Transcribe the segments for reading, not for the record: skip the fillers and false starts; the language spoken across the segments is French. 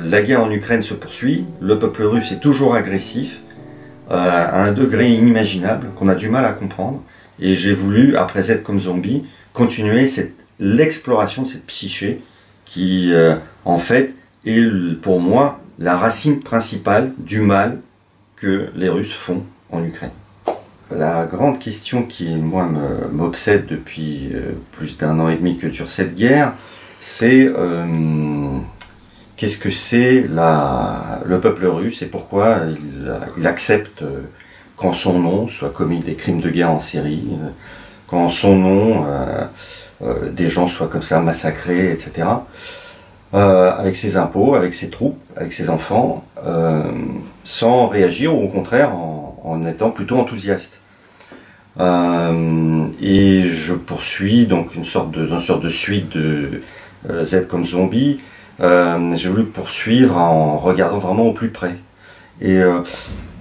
la guerre en Ukraine se poursuit, le peuple russe est toujours agressif, à un degré inimaginable, qu'on a du mal à comprendre, et j'ai voulu, après Z comme zombie, continuer l'exploration de cette psyché qui, en fait, est pour moi la racine principale du mal que les Russes font en Ukraine. La grande question qui, moi, m'obsède depuis plus d'1 an et demi que dure cette guerre, c'est qu'est-ce que c'est le peuple russe et pourquoi il accepte qu'en son nom soient commis des crimes de guerre en série, qu'en son nom des gens soient comme ça massacrés, etc. Avec ses impôts, avec ses troupes, avec ses enfants, sans réagir ou au contraire en étant plutôt enthousiaste. Et je poursuis donc une sorte de suite de Z comme zombie. J'ai voulu poursuivre en regardant vraiment au plus près. Et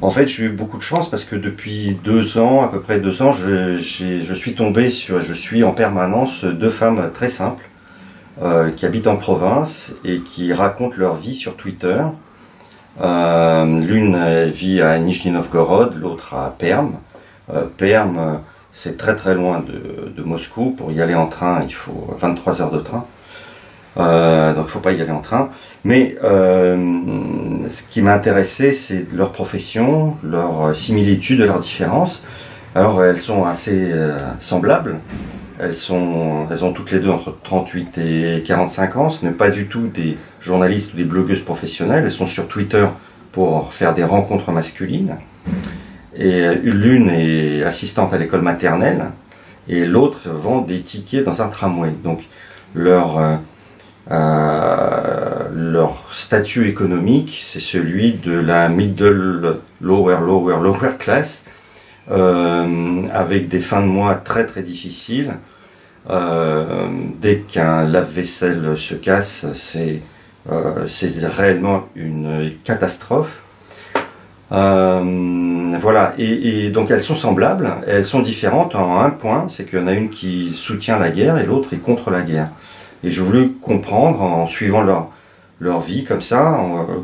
en fait, j'ai eu beaucoup de chance parce que depuis 2 ans, à peu près 2 ans, je suis en permanence 2 femmes très simples qui habitent en province et qui racontent leur vie sur Twitter. L'une vit à Nijni Novgorod, l'autre à Perm. Perm, c'est très très loin de Moscou. Pour y aller en train, il faut 23 heures de train. Donc il ne faut pas y aller en train. Mais ce qui m'a intéressé, c'est leur profession, leur similitude, leurs différences. Alors elles sont assez semblables. Elles ont toutes les deux entre 38 et 45 ans. Ce n'est pas du tout des journalistes ou des blogueuses professionnelles. Elles sont sur Twitter pour faire des rencontres masculines. Et l'une est assistante à l'école maternelle et l'autre vend des tickets dans un tramway. Donc leur statut économique, c'est celui de la lower class, avec des fins de mois très très difficiles. Dès qu'un lave-vaisselle se casse, c'est réellement une catastrophe. Voilà, et donc elles sont semblables, elles sont différentes en un point, c'est qu'il y en a une qui soutient la guerre et l'autre est contre la guerre. Et je voulais comprendre, en suivant leur vie comme ça,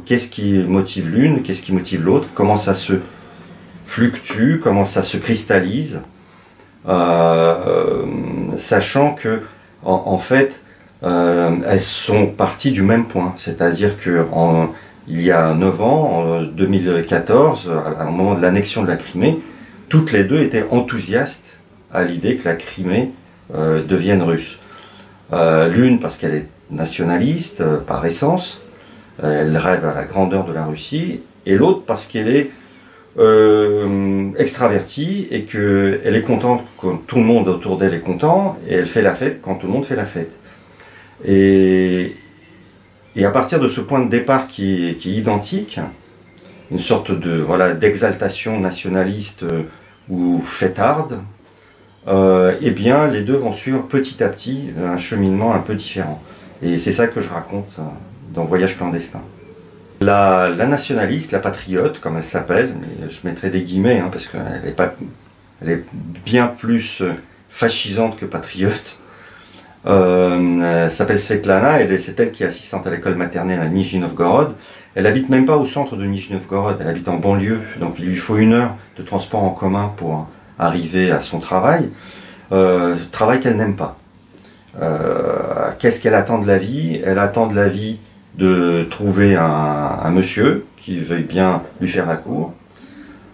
qu'est-ce qui motive l'une, qu'est-ce qui motive l'autre, comment ça se fluctue, comment ça se cristallise, sachant que en fait elles sont parties du même point, c'est-à-dire que il y a 9 ans, en 2014, au moment de l'annexion de la Crimée, toutes les deux étaient enthousiastes à l'idée que la Crimée devienne russe. L'une parce qu'elle est nationaliste par essence, elle rêve à la grandeur de la Russie, et l'autre parce qu'elle est extravertie et qu'elle est contente quand tout le monde autour d'elle est content, et elle fait la fête quand tout le monde fait la fête. Et à partir de ce point de départ qui est identique, une sorte d'exaltation nationaliste ou fêtarde, eh bien les deux vont suivre petit à petit un cheminement un peu différent. Et c'est ça que je raconte dans Voyage clandestin. La nationaliste, la patriote, comme elle s'appelle, mais je mettrai des guillemets, parce qu'elle est bien plus fascisante que patriote, s'appelle Svetlana, c'est elle qui est assistante à l'école maternelle à Nijni Novgorod. Elle habite même pas au centre de Nijni Novgorod, elle habite en banlieue, donc il lui faut 1 heure de transport en commun pour arriver à son travail, travail qu'elle n'aime pas. Qu'est-ce qu'elle attend de la vie? Elle attend de la vie de trouver un monsieur qui veuille bien lui faire la cour.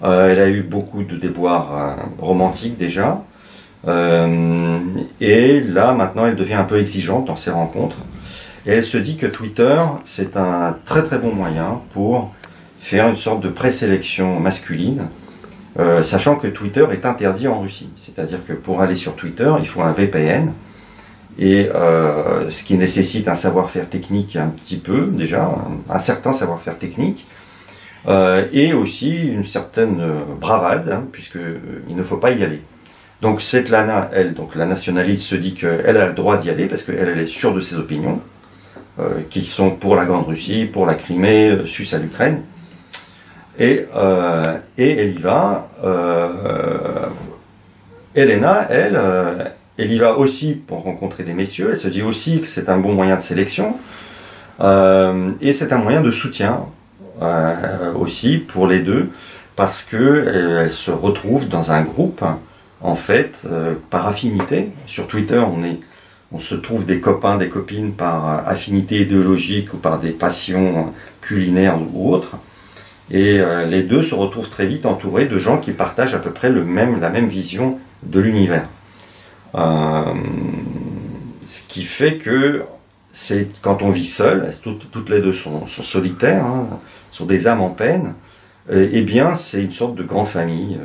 Elle a eu beaucoup de déboires romantiques déjà. Et là, maintenant, elle devient un peu exigeante dans ses rencontres. Et elle se dit que Twitter, c'est un très très bon moyen pour faire une sorte de présélection masculine, sachant que Twitter est interdit en Russie. C'est-à-dire que pour aller sur Twitter, il faut un VPN, et ce qui nécessite un savoir-faire technique un petit peu, déjà, un certain savoir-faire technique, et aussi une certaine bravade, puisqu'il ne faut pas y aller. Donc Svetlana, elle, donc la nationaliste, se dit qu'elle a le droit d'y aller parce qu'elle est sûre de ses opinions, qui sont pour la Grande Russie, pour la Crimée, sus à l'Ukraine. Et elle y va. Elena, elle y va aussi pour rencontrer des messieurs. Elle se dit aussi que c'est un bon moyen de sélection. Et c'est un moyen de soutien aussi pour les deux, parce que elles se retrouvent dans un groupe, en fait, par affinité. Sur Twitter, on se trouve des copains, des copines par affinité idéologique ou par des passions culinaires ou autres. Et les deux se retrouvent très vite entourés de gens qui partagent à peu près la même vision de l'univers. Ce qui fait que quand on vit seul, toutes les deux sont solitaires, hein, sont des âmes en peine, eh bien c'est une sorte de grande famille.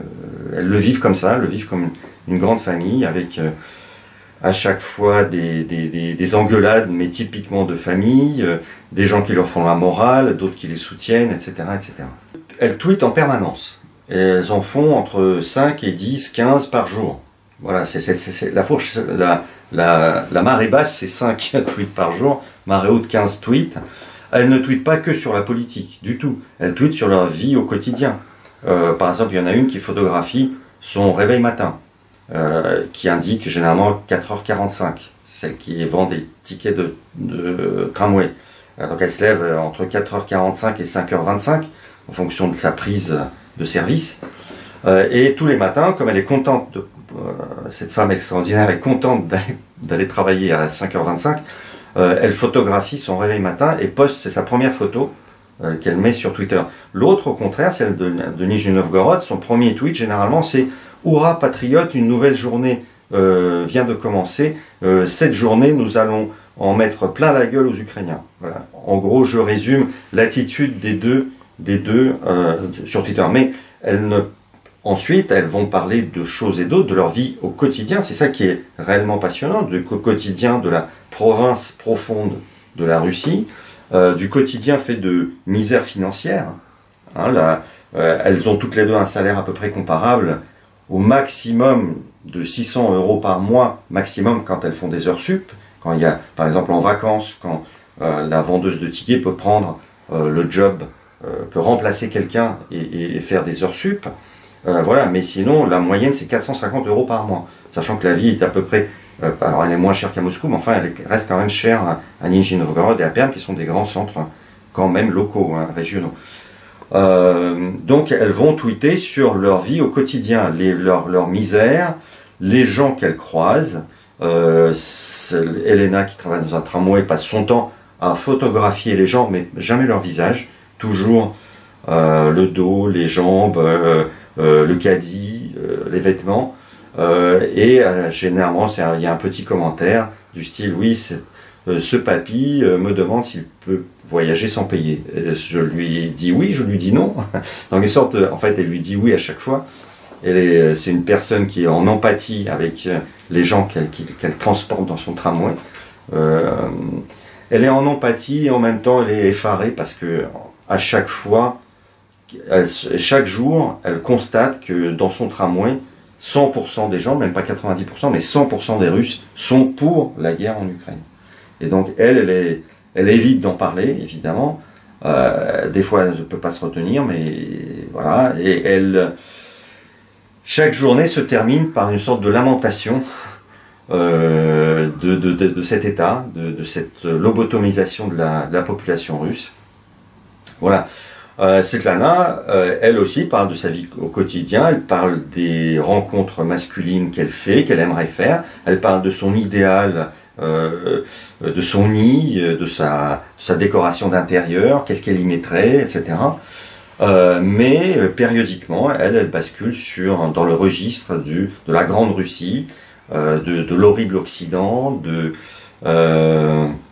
Elles le vivent comme ça, elles le vivent comme une grande famille avec à chaque fois des engueulades, mais typiquement de famille, des gens qui leur font la morale, d'autres qui les soutiennent, etc., etc. Elles tweetent en permanence. Et elles en font entre 5 et 10, 15 par jour. Voilà, c'est la fourche, la marée basse, c'est 5 tweets par jour, marée haute, 15 tweets. Elles ne tweetent pas que sur la politique, du tout. Elles tweetent sur leur vie au quotidien. Par exemple, il y en a une qui photographie son réveil matin, qui indique généralement 4h45. C'est celle qui vend des tickets de tramway. Donc elle se lève entre 4h45 et 5h25, en fonction de sa prise de service. Et tous les matins, comme elle est contente, cette femme extraordinaire est contente d'aller travailler à 5h25, elle photographie son réveil matin et poste, c'est sa première photo qu'elle met sur Twitter. L'autre, au contraire, celle de Nijni Novgorod, son premier tweet, généralement, c'est « Hurrah, patriote, une nouvelle journée vient de commencer. Cette journée, nous allons en mettre plein la gueule aux Ukrainiens. » Voilà. En gros, je résume l'attitude des deux sur Twitter. Mais ensuite, elles vont parler de choses et d'autres, de leur vie au quotidien. C'est ça qui est réellement passionnant, du quotidien de la province profonde de la Russie, du quotidien fait de misère financière. Hein, elles ont toutes les deux un salaire à peu près comparable, au maximum de 600 € par mois, maximum quand elles font des heures sup. Quand il y a, par exemple, en vacances, quand la vendeuse de tickets peut prendre le job, peut remplacer quelqu'un et faire des heures sup. Voilà, mais sinon, la moyenne, c'est 450 € par mois. Sachant que la vie est à peu près... alors, elle est moins chère qu'à Moscou, mais enfin, elle reste quand même chère à Nijni Novgorod et à Perm, qui sont des grands centres quand même locaux, hein, régionaux. Donc, elles vont tweeter sur leur vie au quotidien, leur misère, les gens qu'elles croisent. Elena, qui travaille dans un tramway, passe son temps à photographier les gens, mais jamais leur visage. Toujours le dos, les jambes, le caddie, les vêtements. Et généralement, il y a un petit commentaire du style « Oui, ce papy me demande s'il peut voyager sans payer. » Je lui dis oui, je lui dis non. Donc, en fait, elle lui dit oui à chaque fois. C'est une personne qui est en empathie avec les gens qu'elle transporte dans son tramway. Elle est en empathie et en même temps, elle est effarée parce que à chaque fois, chaque jour, elle constate que dans son tramway, 100% des gens, même pas 90%, mais 100% des Russes sont pour la guerre en Ukraine. Et donc elle évite d'en parler, évidemment. Des fois, elle ne peut pas se retenir, mais voilà. Et chaque journée se termine par une sorte de lamentation de cet état, de cette lobotomisation de la population russe. Voilà. Svetlana, elle aussi parle de sa vie au quotidien, elle parle des rencontres masculines qu'elle fait, qu'elle aimerait faire, elle parle de son idéal, de son nid, de sa décoration d'intérieur, qu'est-ce qu'elle y mettrait, etc. Mais périodiquement, elle bascule dans le registre de la Grande Russie, de l'horrible Occident,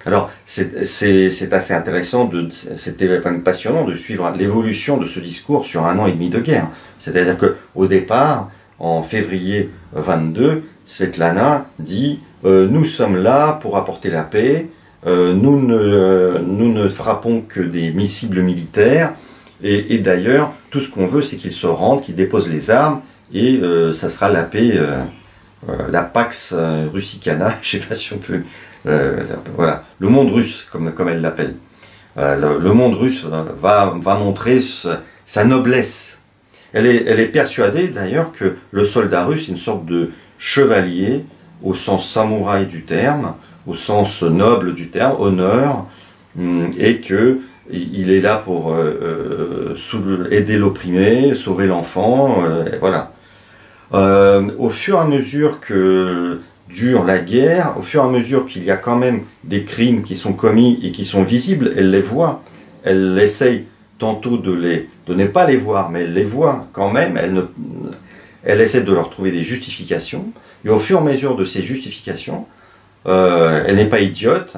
alors, c'est assez intéressant, c'était quand même passionnant de suivre l'évolution de ce discours sur 1 an et demi de guerre. C'est-à-dire qu'au départ, en février 22, Svetlana dit nous sommes là pour apporter la paix, nous ne frappons que des missiles militaires, et d'ailleurs, tout ce qu'on veut, c'est qu'ils se rendent, qu'ils déposent les armes, et ça sera la paix, la Pax Russicana, je ne sais pas si on peut... voilà, le monde russe, comme elle l'appelle. Le monde russe va montrer sa noblesse. Elle est persuadée d'ailleurs que le soldat russe est une sorte de chevalier au sens samouraï du terme, au sens noble du terme, honneur, et que il est là pour aider l'opprimé, sauver l'enfant, voilà. Au fur et à mesure que dure la guerre, au fur et à mesure qu'il y a quand même des crimes qui sont commis et qui sont visibles, elle les voit. Elle essaye tantôt de ne pas les voir, mais elle les voit quand même. Elle essaie de leur trouver des justifications. Et au fur et à mesure de ces justifications, elle n'est pas idiote,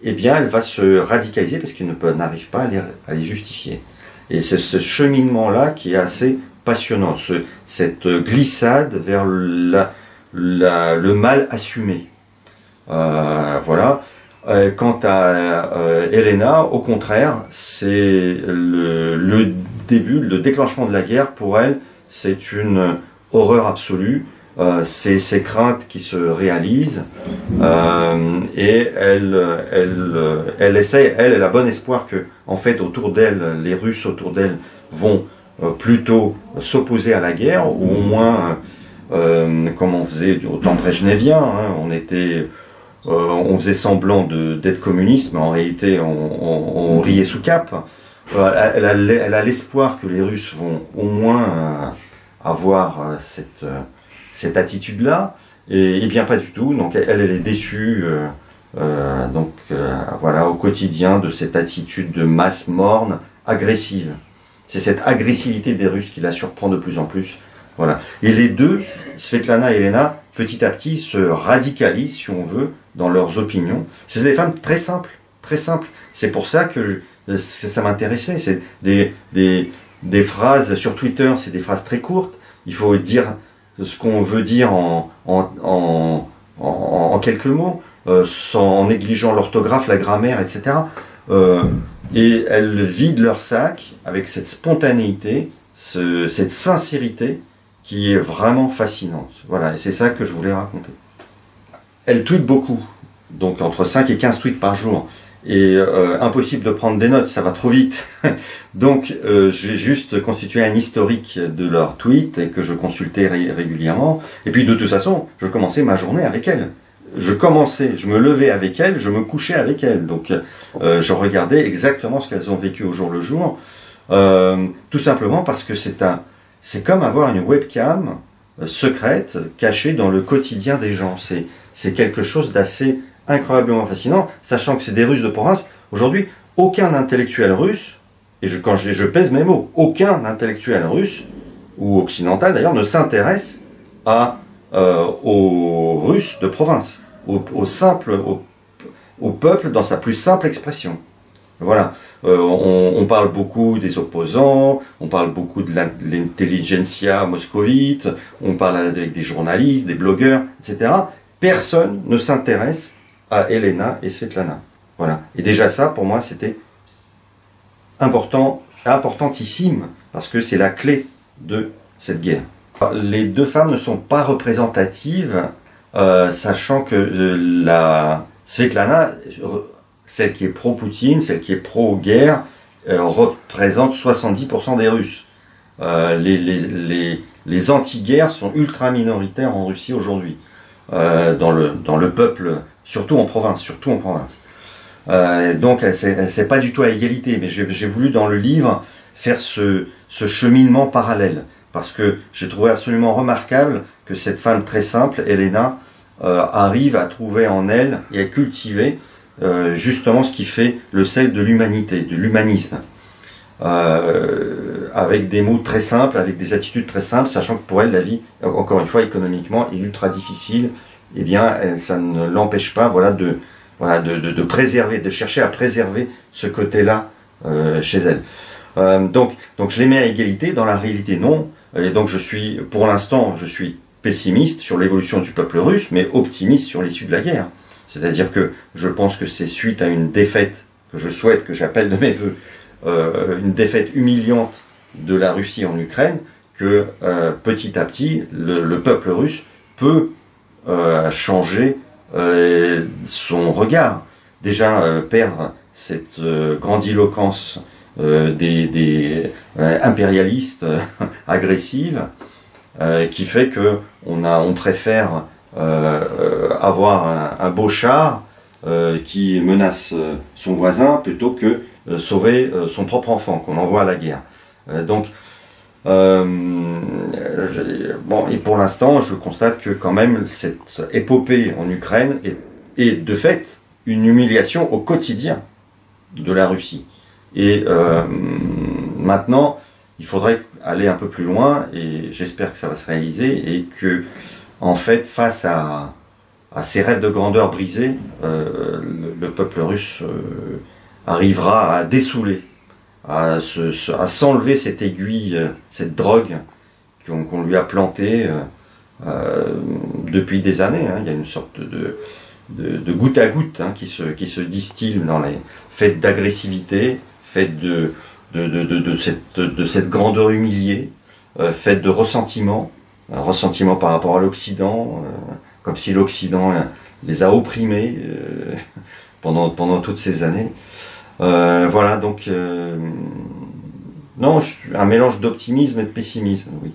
eh bien elle va se radicaliser parce qu'elle n'arrive pas à les justifier. Et c'est ce cheminement-là qui est assez passionnant, cette glissade vers le mal assumé. Voilà. Quant à Elena, au contraire, c'est le début, le déclenchement de la guerre. Pour elle, c'est une horreur absolue. C'est ses craintes qui se réalisent, et elle essaie, elle a bon espoir que, en fait, autour d'elle, les Russes autour d'elle vont plutôt s'opposer à la guerre, ou au moins, comme on faisait au temps brejnevien, hein, on faisait semblant d'être communiste, mais en réalité, on riait sous cape. Elle a l'espoir que les Russes vont au moins avoir cette attitude-là, et bien pas du tout. Donc elle est déçue, voilà, au quotidien de cette attitude de masse morne, agressive. C'est cette agressivité des Russes qui la surprend de plus en plus. Voilà. Et les deux, Svetlana et Elena, petit à petit, se radicalisent, si on veut, dans leurs opinions. C'est des femmes très simples, très simples. C'est pour ça que ça m'intéressait. C'est des phrases sur Twitter, c'est des phrases très courtes. Il faut dire ce qu'on veut dire en quelques mots, en négligeant l'orthographe, la grammaire, etc. Et elles vident leur sac avec cette spontanéité, cette sincérité qui est vraiment fascinante. Voilà, et c'est ça que je voulais raconter. Elle tweet beaucoup, donc entre 5 et 15 tweets par jour. Et impossible de prendre des notes, ça va trop vite. Donc j'ai juste constitué un historique de leurs tweets et que je consultais régulièrement. Et puis de toute façon, je commençais ma journée avec elles. Je me levais avec elles, je me couchais avec elles. Donc je regardais exactement ce qu'elles ont vécu au jour le jour. Tout simplement parce que c'est comme avoir une webcam secrète cachée dans le quotidien des gens. C'est quelque chose d'assez incroyablement fascinant, sachant que c'est des Russes de province. Aujourd'hui, aucun intellectuel russe, et quand je pèse mes mots, aucun intellectuel russe, ou occidental d'ailleurs, ne s'intéresse aux Russes de province, au peuple dans sa plus simple expression. Voilà. On parle beaucoup des opposants, on parle beaucoup de l'intelligentsia moscovite, on parle avec des journalistes, des blogueurs, etc. Personne ne s'intéresse à Elena et Svetlana. Voilà. Et déjà ça, pour moi, c'était importantissime, parce que c'est la clé de cette guerre. Les deux femmes ne sont pas représentatives, sachant que la Svetlana, celle qui est pro-Poutine, celle qui est pro-guerre, représente 70% des Russes. Les anti-guerres sont ultra minoritaires en Russie aujourd'hui, dans le peuple, surtout en province. Donc c'est pas du tout à égalité, mais j'ai voulu dans le livre faire ce cheminement parallèle, parce que j'ai trouvé absolument remarquable que cette femme très simple, Elena, arrive à trouver en elle et à cultiver justement ce qui fait le sel de l'humanité, de l'humanisme, avec des mots très simples, avec des attitudes très simples, sachant que pour elle la vie, encore une fois économiquement, est ultra difficile. Eh bien ça ne l'empêche pas, de préserver, de chercher à préserver ce côté-là chez elle. Donc je les mets à égalité. Dans la réalité, non. Et donc pour l'instant, je suis pessimiste sur l'évolution du peuple russe, mais optimiste sur l'issue de la guerre. C'est-à-dire que je pense que c'est suite à une défaite que je souhaite, que j'appelle de mes voeux, une défaite humiliante de la Russie en Ukraine, que petit à petit, le peuple russe peut changer son regard. Déjà perdre cette grandiloquence des impérialistes agressives, qui fait que on préfère avoir un beau char qui menace son voisin plutôt que sauver son propre enfant qu'on envoie à la guerre. Bon, et pour l'instant, je constate que quand même cette épopée en Ukraine est de fait une humiliation au quotidien de la Russie. Et maintenant, il faudrait aller un peu plus loin, et j'espère que ça va se réaliser, et que, en fait, face à ces rêves de grandeur brisés, le peuple russe arrivera à dessouler, à s'enlever cette aiguille, cette drogue qu'on lui a plantée depuis des années. Hein. Il y a une sorte de goutte à goutte qui se distille dans les faits d'agressivité, faits de cette grandeur humiliée, faite de ressentiment, un ressentiment par rapport à l'Occident, comme si l'Occident les a opprimés pendant toutes ces années. Voilà, donc non, un mélange d'optimisme et de pessimisme, oui.